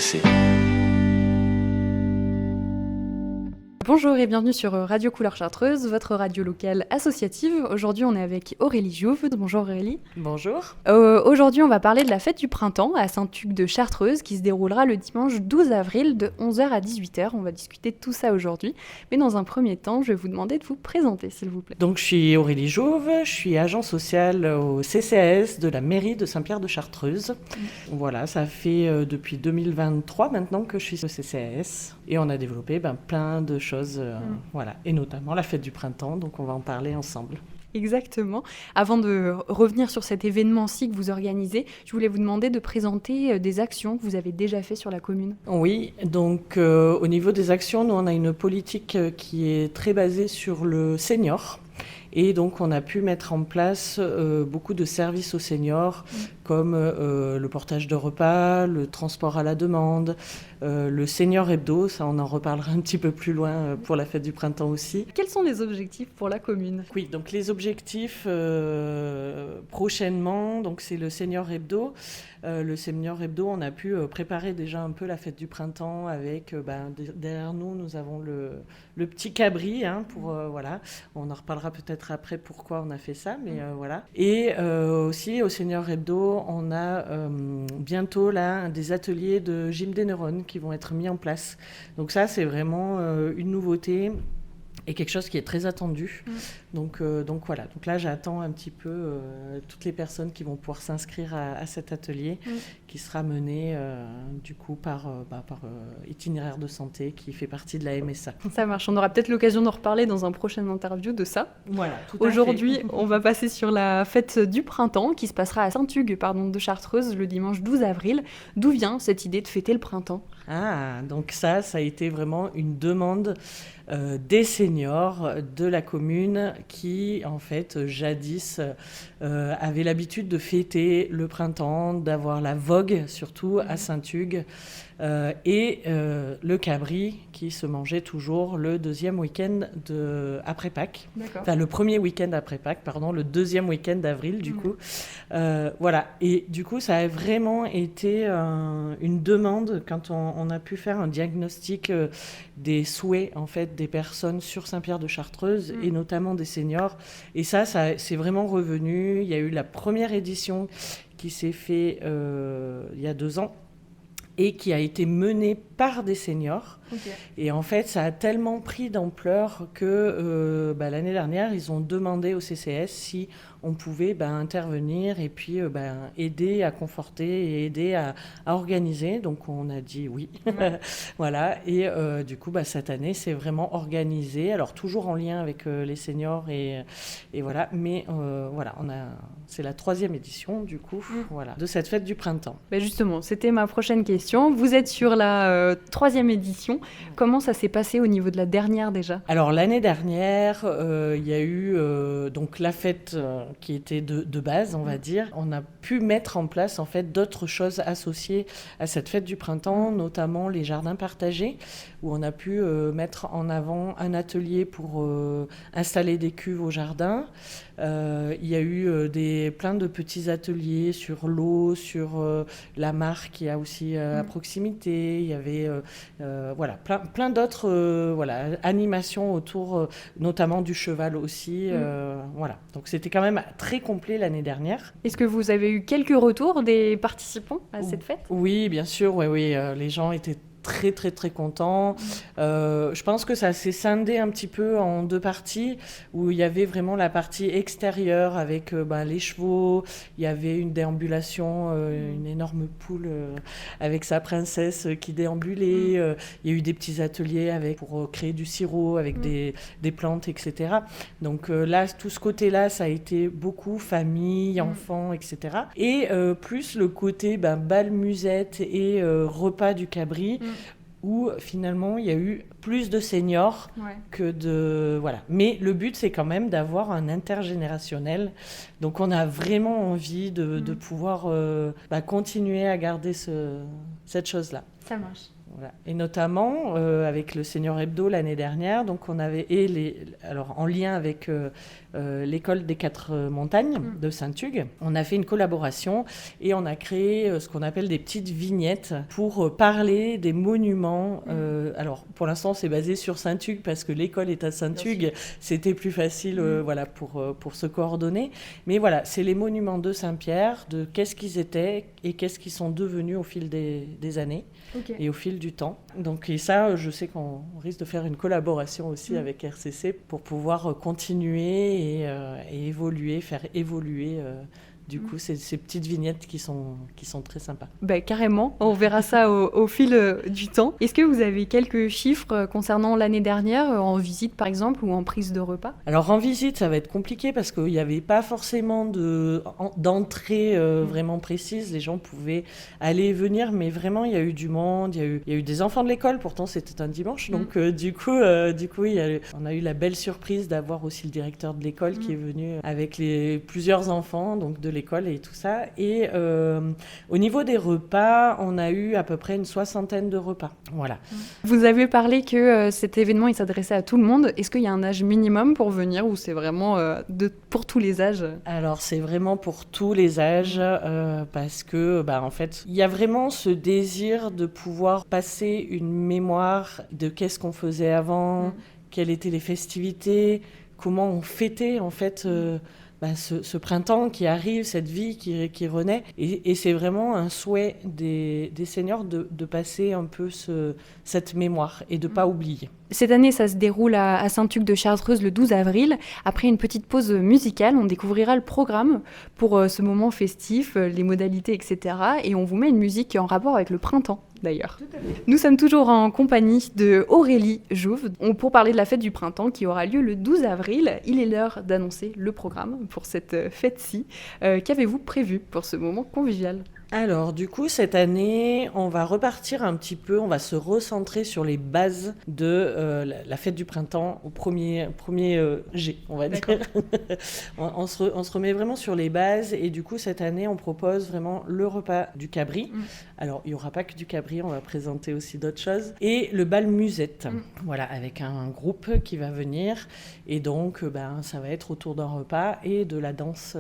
intéressé. Bonjour et bienvenue sur Radio Couleur Chartreuse, votre radio locale associative. Aujourd'hui, on est avec Aurélie Jouve. Bonjour Aurélie. Bonjour. Aujourd'hui, on va parler de la fête du printemps à Saint-Hugues de Chartreuse qui se déroulera le dimanche 12 avril de 11h à 18h. On va discuter de tout ça aujourd'hui. Mais dans un premier temps, je vais vous demander de vous présenter, s'il vous plaît. Donc, je suis Aurélie Jouve, je suis agent social au CCAS de la mairie de Saint-Pierre de Chartreuse. Voilà, ça fait depuis 2023 maintenant que je suis au CCAS et on a développé plein de choses. Voilà, et notamment la fête du printemps, donc on va en parler ensemble. Exactement. Avant de revenir sur cet événement-ci que vous organisez, je voulais vous demander de présenter des actions que vous avez déjà faites sur la commune. Oui, donc au niveau des actions, nous on a une politique qui est très basée sur le senior. Et donc, on a pu mettre en place beaucoup de services aux seniors, comme le portage de repas, le transport à la demande, le senior hebdo, ça on en reparlera un petit peu plus loin pour la fête du printemps aussi. Quels sont les objectifs pour la commune ? Oui, donc les objectifs prochainement, donc c'est le senior hebdo. Le senior hebdo, on a pu préparer déjà un peu la fête du printemps avec, derrière nous avons le petit cabri, pour, voilà, on en reparlera peut-être après pourquoi on a fait ça, mais voilà. Et aussi au senior hebdo, on a bientôt là des ateliers de gym des neurones qui vont être mis en place. Donc ça, c'est vraiment une nouveauté. Et quelque chose qui est très attendu. Donc voilà. Donc là, j'attends un petit peu toutes les personnes qui vont pouvoir s'inscrire à cet atelier qui sera mené du coup par Itinéraire de Santé qui fait partie de la MSA. Ça marche. On aura peut-être l'occasion d'en reparler dans un prochain interview de ça. Voilà. Aujourd'hui, on va passer sur la fête du printemps qui se passera à Saint-Hugues de Chartreuse le dimanche 12 avril. D'où vient cette idée de fêter le printemps ? Donc ça a été vraiment une demande des seniors de la commune qui, en fait, jadis avaient l'habitude de fêter le printemps, d'avoir la vogue, surtout à Saint-Hugues, et le cabri qui se mangeait toujours le deuxième week-end après Pâques. Enfin, le premier week-end après Pâques, pardon, le deuxième week-end d'avril, du coup. Voilà. Et du coup, ça a vraiment été une demande quand on a pu faire un diagnostic des souhaits, en fait, des personnes sur Saint-Pierre de Chartreuse et notamment des seniors. Et ça c'est vraiment revenu. Il y a eu la première édition qui s'est faite il y a 2 ans et qui a été menée par des seniors. Okay. Et en fait, ça a tellement pris d'ampleur que l'année dernière, ils ont demandé au CCS si on pouvait intervenir et puis aider à conforter et aider à organiser. Donc, on a dit oui. Ouais. Voilà. Et du coup, cette année, c'est vraiment organisé. Alors, toujours en lien avec les seniors et voilà. Mais voilà, c'est la 3e édition, du coup, voilà, de cette fête du printemps. Justement, c'était ma prochaine question. Vous êtes sur la 3e édition. Comment ça s'est passé au niveau de la dernière déjà ? Alors l'année dernière, il y a eu donc la fête qui était de base, on va dire. On a pu mettre en place en fait d'autres choses associées à cette fête du printemps, notamment les jardins partagés, où on a pu mettre en avant un atelier pour installer des cuves au jardin. Il y a eu plein de petits ateliers sur l'eau, sur la mare qui a aussi à proximité. Il y avait voilà, plein d'autres animations autour, notamment du cheval aussi. Voilà. Donc c'était quand même très complet l'année dernière. Est-ce que vous avez eu quelques retours des participants à cette fête ? Oui, bien sûr. Oui, les gens étaient très très très content. Je pense que ça s'est scindé un petit peu en 2 parties où il y avait vraiment la partie extérieure avec les chevaux, il y avait une déambulation, une énorme poule avec sa princesse qui déambulait, il y a eu des petits ateliers pour créer du sirop avec des plantes, etc. Donc là, tout ce côté-là, ça a été beaucoup famille, enfants, etc. Et plus le côté bal musette et repas du cabri, où finalement il y a eu plus de seniors que de... Voilà. Mais le but, c'est quand même d'avoir un intergénérationnel. Donc on a vraiment envie de pouvoir continuer à garder cette chose-là. Ça marche. Voilà. Et notamment avec le Seigneur Hebdo l'année dernière, donc on avait alors en lien avec l'école des Quatre Montagnes de Saint-Hugues, on a fait une collaboration et on a créé ce qu'on appelle des petites vignettes pour parler des monuments. Alors pour l'instant c'est basé sur Saint-Hugues parce que l'école est à Saint-Hugues, c'était plus facile voilà, pour se coordonner. Mais voilà, c'est les monuments de Saint-Pierre, de qu'est-ce qu'ils étaient et qu'est-ce qu'ils sont devenus au fil des années. Okay. Et au fil du temps. Donc, et ça, je sais qu'on risque de faire une collaboration aussi avec RCC pour pouvoir continuer et évoluer, faire évoluer du coup ces petites vignettes qui sont très sympas. Bah, carrément, on verra ça au fil du temps. Est-ce que vous avez quelques chiffres concernant l'année dernière, en visite par exemple, ou en prise de repas ? Alors en visite, ça va être compliqué parce qu'il n'y avait pas forcément d'entrée vraiment précise. Les gens pouvaient aller et venir, mais vraiment, il y a eu du monde, il y a eu des enfants de l'école, pourtant c'était un dimanche. Donc du coup on a eu la belle surprise d'avoir aussi le directeur de l'école qui est venu avec plusieurs enfants donc de l'école et tout ça. Et au niveau des repas, on a eu à peu près une 60aine de repas. Voilà. Vous avez parlé que cet événement, il s'adressait à tout le monde. Est-ce qu'il y a un âge minimum pour venir ou c'est vraiment pour tous les âges ? Alors, c'est vraiment pour tous les âges parce que, en fait, il y a vraiment ce désir de pouvoir passer une mémoire de qu'est-ce qu'on faisait avant, quelles étaient les festivités, comment on fêtait, en fait, ce printemps qui arrive, cette vie qui renaît. Et c'est vraiment un souhait des seniors de passer un peu cette mémoire et de ne pas oublier. Cette année, ça se déroule à Saint-Hugues de Chartreuse le 12 avril. Après une petite pause musicale, on découvrira le programme pour ce moment festif, les modalités, etc. Et on vous met une musique en rapport avec le printemps, d'ailleurs. Nous sommes toujours en compagnie de Aurélie Jouve pour parler de la fête du printemps qui aura lieu le 12 avril. Il est l'heure d'annoncer le programme pour cette fête-ci. Qu'avez-vous prévu pour ce moment convivial ? Alors, du coup, cette année, on va repartir un petit peu, on va se recentrer sur les bases de la fête du printemps au premier G, on va dire. on se remet vraiment sur les bases et du coup, cette année, on propose vraiment le repas du cabri. Alors, il n'y aura pas que du cabri, on va présenter aussi d'autres choses. Et le bal musette, voilà, avec un groupe qui va venir. Et donc, ça va être autour d'un repas et de la danse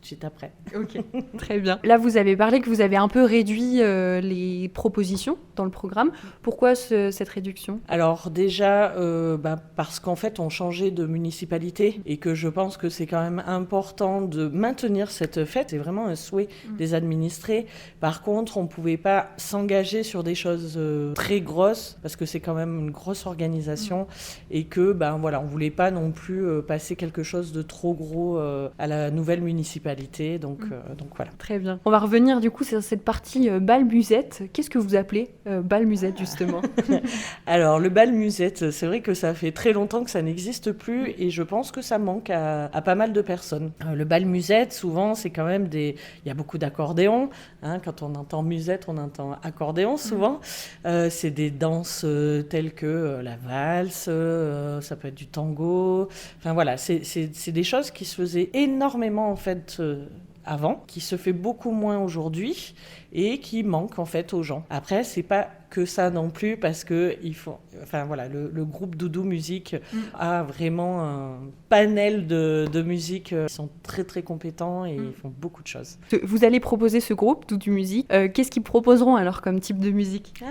suite après. Ok, très bien. Là, vous avez parlé que vous avez un peu réduit les propositions dans le programme. Pourquoi cette réduction ? Alors déjà, parce qu'en fait, on changeait de municipalité et que je pense que c'est quand même important de maintenir cette fête. C'est vraiment un souhait des administrés. Par contre, on ne pouvait pas s'engager sur des choses très grosses parce que c'est quand même une grosse organisation et que, on ne voulait pas non plus passer quelque chose de trop gros à la nouvelle municipalité. Donc voilà. Très bien. On va revenir du coup sur cette partie bal musette. Qu'est-ce que vous appelez bal musette justement ? Alors le bal musette, c'est vrai que ça fait très longtemps que ça n'existe plus et je pense que ça manque à pas mal de personnes. Le bal musette, souvent, c'est quand même il y a beaucoup d'accordéons. Hein, quand on entend musette, on entend accordéon souvent. C'est des danses telles que la valse, ça peut être du tango. Enfin voilà, c'est des choses qui se faisaient énormément en fait avant, qui se fait beaucoup moins aujourd'hui et qui manque en fait aux gens. Après, c'est pas que ça non plus parce que le groupe Doudou Musique a vraiment un panel de musique. Ils sont très très compétents et ils font beaucoup de choses. Vous allez proposer ce groupe Doudou Musique. Qu'est-ce qu'ils proposeront alors comme type de musique ?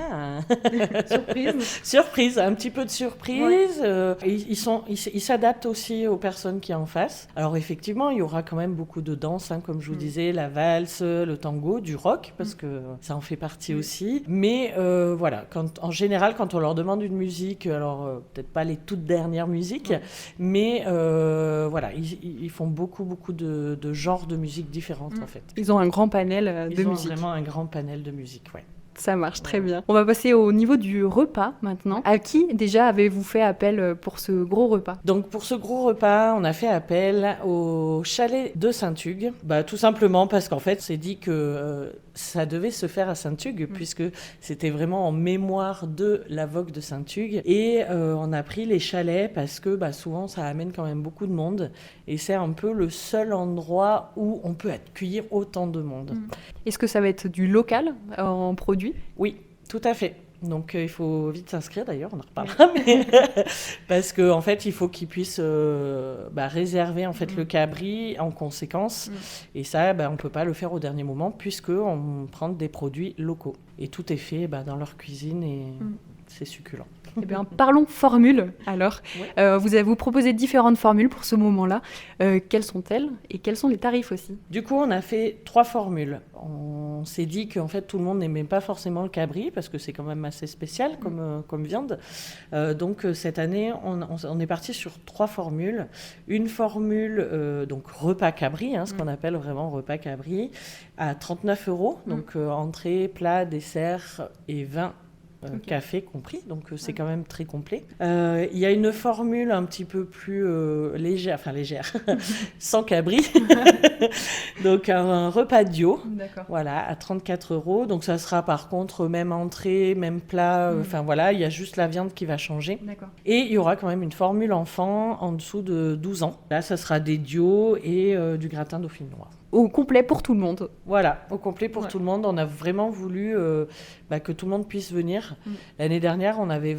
Surprise, un petit peu de surprise. Ouais. Ils s'adaptent aussi aux personnes qui en face. Alors effectivement, il y aura quand même beaucoup de danse, comme je vous disais, la valse, le tango, du rock parce que ça en fait partie aussi. Mais en général, quand on leur demande une musique, alors peut-être pas les toutes dernières musiques, mais ils font beaucoup de genres de musique différentes en fait. Ils ont un grand panel de musique. Ils ont vraiment un grand panel de musique, ouais. Ça marche très bien. On va passer au niveau du repas maintenant. À qui déjà avez-vous fait appel pour ce gros repas ? Donc pour ce gros repas, on a fait appel au chalet de Saint-Hugues. Tout simplement parce qu'en fait, c'est dit que ça devait se faire à Saint-Hugues puisque c'était vraiment en mémoire de la vogue de Saint-Hugues. Et on a pris les chalets parce que souvent ça amène quand même beaucoup de monde et c'est un peu le seul endroit où on peut accueillir autant de monde. Est-ce que ça va être du local en produit ? Oui. Tout à fait. Donc il faut vite s'inscrire d'ailleurs, on en reparlera, mais parce qu'en fait il faut qu'ils puissent réserver en fait le cabri en conséquence, et ça on ne peut pas le faire au dernier moment puisqu'on prend des produits locaux et tout est fait dans leur cuisine et c'est succulent. Eh bien, parlons formule alors. Vous proposez différentes formules pour ce moment-là. Quelles sont-elles et quels sont les tarifs aussi? Du coup, on a fait 3 formules. On s'est dit qu'en fait, tout le monde n'aimait pas forcément le cabri parce que c'est quand même assez spécial comme viande. Donc, cette année, on est parti sur 3 formules. Une formule, donc repas cabri, ce qu'on appelle vraiment repas cabri, à 39 €. Donc, entrée, plat, dessert et vin. Café compris, donc c'est quand même très complet. Il y a une formule un petit peu plus légère, sans cabri, donc un repas dio, voilà, à 34 €. Donc ça sera par contre même entrée, même plat, il y a juste la viande qui va changer. Et il y aura quand même une formule enfant en dessous de 12 ans. Là, ça sera des dios et du gratin dauphinois. Au complet pour tout le monde. Voilà, au complet pour tout le monde. On a vraiment voulu que tout le monde puisse venir. L'année dernière, on avait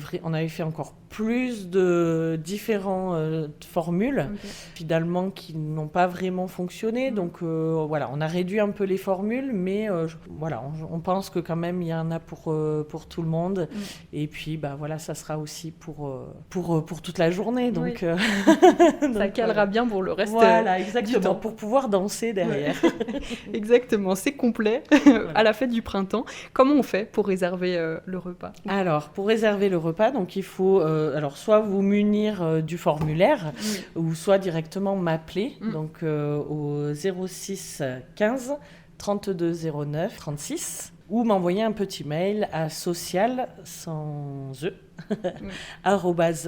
fait encore plus de différentes formules, finalement, qui n'ont pas vraiment fonctionné. Donc on a réduit un peu les formules, mais on pense que quand même, il y en a pour tout le monde. Et puis, ça sera aussi pour toute la journée. Donc, ça calera bien pour le reste exactement, du temps. pour pouvoir danser derrière. Exactement, c'est complet à la fête du printemps. Comment on fait pour réserver le repas? Alors, pour réserver le repas, donc il faut soit vous munir du formulaire, ou soit directement m'appeler donc au 06 15 32 09 36, ou m'envoyer un petit mail à social sans e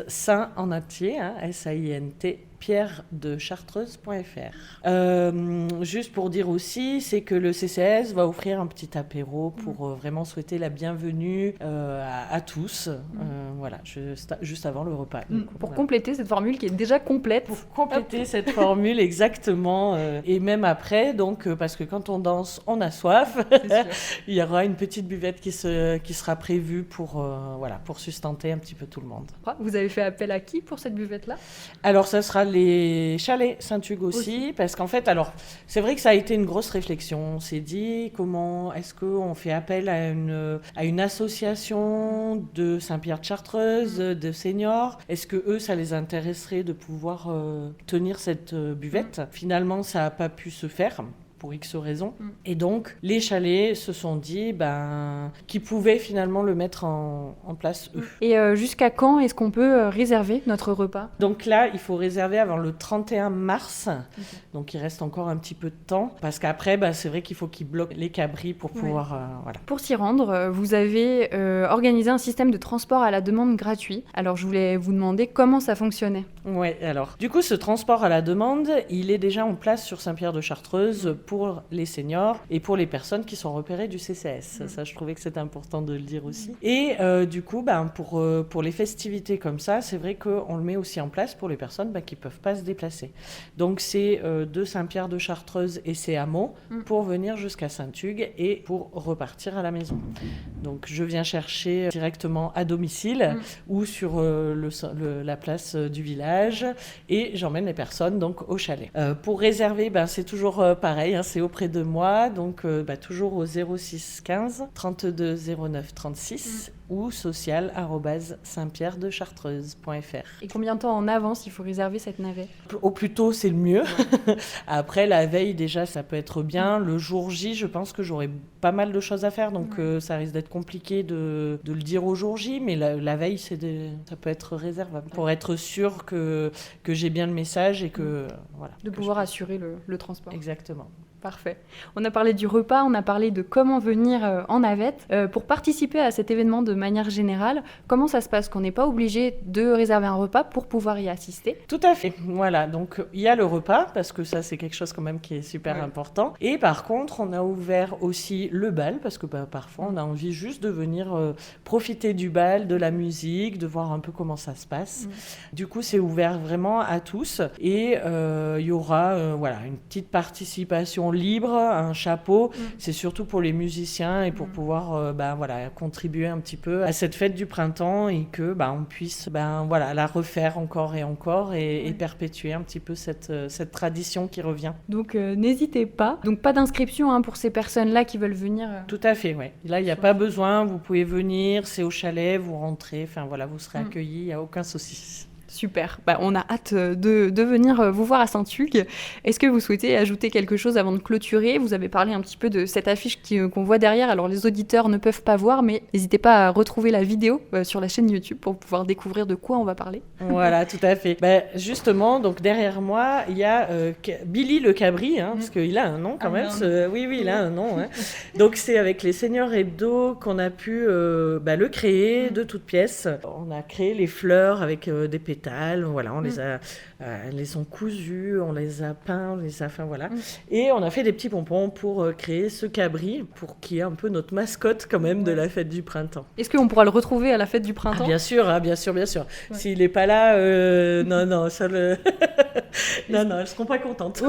@saint en entier, SAINT pierredechartreuse.fr. Juste pour dire aussi, c'est que le CCAS va offrir un petit apéro pour vraiment souhaiter la bienvenue à tous, juste avant le repas. Pour compléter cette formule qui est déjà complète. Pour compléter cette formule, exactement. Et même après, parce que quand on danse, on a soif, il y aura une petite buvette qui sera prévue pour sustenter un petit peu tout le monde. Vous avez fait appel à qui pour cette buvette-là? Alors, ça sera les chalets Saint-Hugues aussi, parce qu'en fait, c'est vrai que ça a été une grosse réflexion. On s'est dit, comment est-ce qu'on fait appel à une association de Saint-Pierre-de-Chartreuse, de seniors? Est-ce que eux, ça les intéresserait de pouvoir tenir cette buvette? Finalement, ça n'a pas pu se faire. Pour X raisons. Et donc, les chalets se sont dit qu'ils pouvaient finalement le mettre en place eux. Et jusqu'à quand est-ce qu'on peut réserver notre repas? Donc là, il faut réserver avant le 31 mars. Donc, il reste encore un petit peu de temps. Parce qu'après, c'est vrai qu'il faut qu'ils bloquent les cabris pour pouvoir... Pour s'y rendre, vous avez organisé un système de transport à la demande gratuit. Alors, je voulais vous demander comment ça fonctionnait. Oui, alors, du coup, ce transport à la demande, il est déjà en place sur Saint-Pierre-de-Chartreuse pour les seniors et pour les personnes qui sont repérées du CCAS. Ça, je trouvais que c'était important de le dire aussi. Et du coup, pour les festivités comme ça, c'est vrai qu'on le met aussi en place pour les personnes qui ne peuvent pas se déplacer. Donc, c'est de Saint-Pierre-de-Chartreuse et ses hameaux pour venir jusqu'à Saint-Hugues et pour repartir à la maison. Donc, je viens chercher directement à domicile ou sur la place du village et j'emmène les personnes donc au chalet. Pour réserver, c'est toujours pareil, c'est auprès de moi, donc toujours au 06 15 32 09 36 ou social@saintpierredechartreuse.fr. Et combien de temps en avance il faut réserver cette navette? Au plus tôt, c'est le mieux. Après, la veille, déjà, ça peut être bien. Le jour J, je pense que j'aurai pas mal de choses à faire, donc ça risque d'être compliqué de le dire au jour J, mais la veille, ça peut être réservable pour être sûr que j'ai bien le message et que... de pouvoir assurer le transport. Exactement. Parfait. On a parlé du repas, on a parlé de comment venir en navette. Pour participer à cet événement de manière générale, comment ça se passe? Qu'on n'est pas obligé de réserver un repas pour pouvoir y assister? Tout à fait. Voilà, donc il y a le repas, parce que ça c'est quelque chose quand même qui est super important. Et par contre, on a ouvert aussi le bal, parce que parfois on a envie juste de venir profiter du bal, de la musique, de voir un peu comment ça se passe. Du coup, c'est ouvert vraiment à tous. Et il y aura une petite participation complètement libre, un chapeau. C'est surtout pour les musiciens et pour pouvoir contribuer un petit peu à cette fête du printemps et que on puisse la refaire encore et encore et perpétuer un petit peu cette tradition qui revient. Donc n'hésitez pas. Donc pas d'inscription pour ces personnes-là qui veulent venir. Tout à fait, oui. Là, il n'y a pas besoin, vous pouvez venir, c'est au chalet, vous rentrez, vous serez accueillis, il n'y a aucun souci. Super, on a hâte de venir vous voir à Saint-Hugues. Est-ce que vous souhaitez ajouter quelque chose avant de clôturer ? Vous avez parlé un petit peu de cette affiche qu'on voit derrière, alors les auditeurs ne peuvent pas voir, mais n'hésitez pas à retrouver la vidéo sur la chaîne YouTube pour pouvoir découvrir de quoi on va parler. Voilà, tout à fait. Justement, donc derrière moi, il y a Billy le Cabri, parce qu'il a un nom quand même. Oui, il a un nom. Donc c'est avec les Seigneurs Hebdo qu'on a pu le créer de toutes pièces. On a créé les fleurs avec des pétales. Voilà, on les ont cousus, on les a peints, et on a fait des petits pompons pour créer ce cabri, pour qu'il y ait un peu notre mascotte quand même de la fête du printemps. Est-ce qu'on pourra le retrouver à la fête du printemps ? Bien sûr. Ouais. S'il n'est pas là, non, ça le... non, elles seront pas contentes.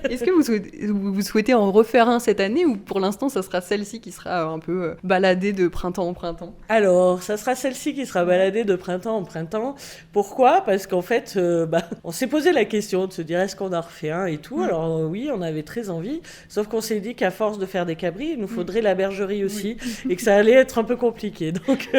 Est-ce que vous souhaitez en refaire un cette année, ou pour l'instant ça sera celle-ci qui sera un peu baladée de printemps en printemps ? Alors, ça sera celle-ci qui sera baladée de printemps en printemps. Pourquoi ? Parce qu'en fait, on s'est posé la question de se dire est-ce qu'on en refait un et tout. Alors oui, on avait très envie, sauf qu'on s'est dit qu'à force de faire des cabris, il nous faudrait la bergerie aussi, et que ça allait être un peu compliqué. Donc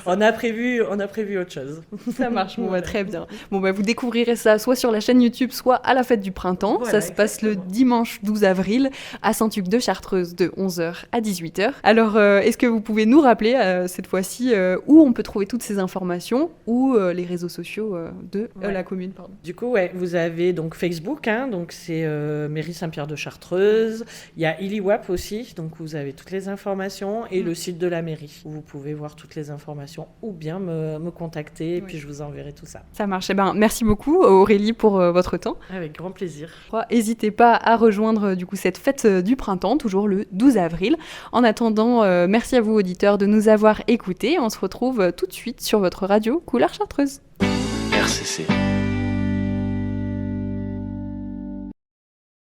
on a prévu autre chose. Ça marche, très bien. Vous découvrirez ça soit sur la chaîne YouTube, soit à la fête du printemps. Voilà, ça se passe le dimanche 12 avril à Saint-Hugues de Chartreuse de 11h à 18h. Alors, est-ce que vous pouvez nous rappeler cette fois-ci où on peut trouver toutes ces informations, ou les réseaux sociaux de la commune, pardon. Du coup, vous avez donc Facebook, donc c'est Mairie Saint-Pierre de Chartreuse. Il y a Iliwap aussi, donc vous avez toutes les informations, et le site de la mairie où vous pouvez voir toutes les informations ou bien me contacter, et puis je vous enverrai tout ça. Ça marche. Merci beaucoup Aurélie pour votre temps. Avec grand plaisir. N'hésitez pas à rejoindre cette fête du printemps, toujours le 12 avril. En attendant, merci à vous auditeurs de nous avoir écoutés. On se retrouve tout de suite sur votre radio Couleur Chartreuse. RCC.